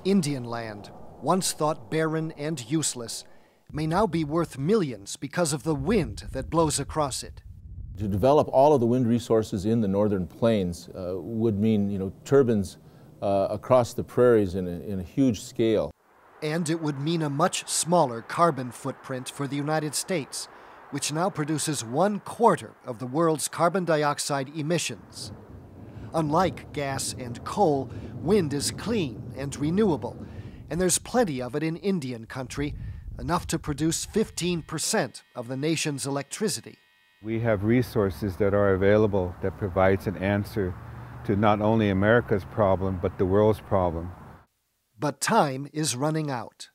Indian land, once thought barren and useless, may now be worth millions because of the wind that blows across it. To develop all of the wind resources in the northern plains would mean, turbines across the prairies in a huge scale. And it would mean a much smaller carbon footprint for the United States, which now produces 1/4 of the world's carbon dioxide emissions. Unlike gas and coal, wind is clean and renewable, and there's plenty of it in Indian country, enough to produce 15% of the nation's electricity. We have resources that are available that provides an answer to not only America's problem, but the world's problem. But time is running out.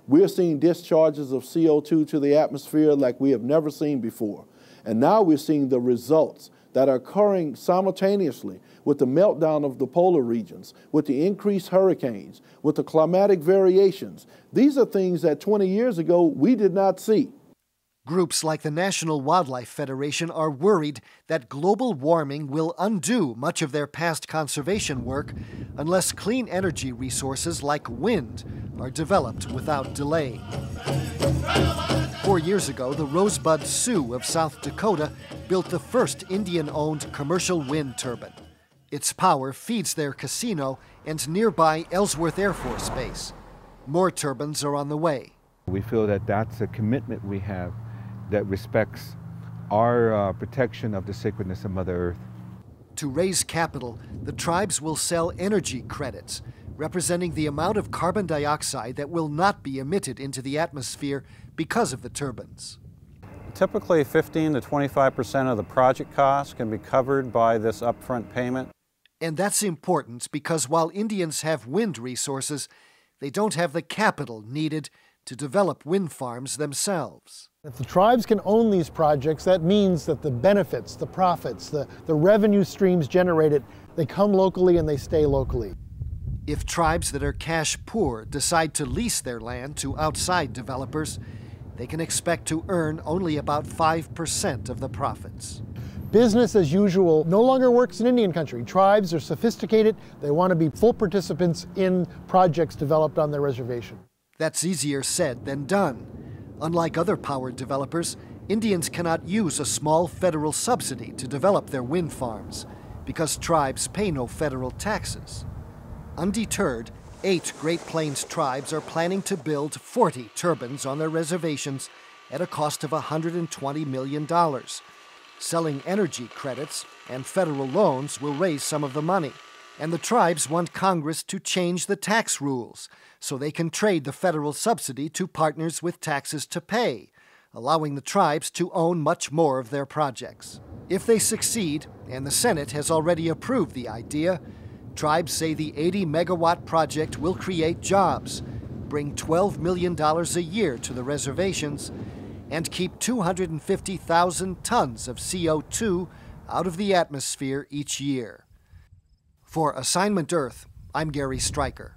We're seeing discharges of CO2 to the atmosphere like we have never seen before. And now we're seeing the results that are occurring simultaneously with the meltdown of the polar regions, with the increased hurricanes, with the climatic variations. These are things that 20 years ago we did not see. Groups like the National Wildlife Federation are worried that global warming will undo much of their past conservation work unless clean energy resources like wind are developed without delay. 4 years ago, the Rosebud Sioux of South Dakota built the first Indian-owned commercial wind turbine. Its power feeds their casino and nearby Ellsworth Air Force Base. More turbines are on the way. We feel that that's a commitment we have that respects our protection of the sacredness of Mother Earth. To raise capital, the tribes will sell energy credits, representing the amount of carbon dioxide that will not be emitted into the atmosphere because of the turbines. Typically, 15 to 25% of the project cost can be covered by this upfront payment. And that's important because while Indians have wind resources, they don't have the capital needed to develop wind farms themselves. If the tribes can own these projects, that means that the benefits, the profits, the revenue streams generated, they come locally and they stay locally. If tribes that are cash poor decide to lease their land to outside developers, they can expect to earn only about 5% of the profits. Business as usual no longer works in Indian country. Tribes are sophisticated. They want to be full participants in projects developed on their reservation. That's easier said than done. Unlike other power developers, Indians cannot use a small federal subsidy to develop their wind farms because tribes pay no federal taxes. Undeterred, 8 Great Plains tribes are planning to build 40 turbines on their reservations at a cost of $120 million. Selling energy credits and federal loans will raise some of the money. And the tribes want Congress to change the tax rules so they can trade the federal subsidy to partners with taxes to pay, allowing the tribes to own much more of their projects. If they succeed, and the Senate has already approved the idea, tribes say the 80-megawatt project will create jobs, bring $12 million a year to the reservations, and keep 250,000 tons of CO2 out of the atmosphere each year. For Assignment Earth, I'm Gary Stryker.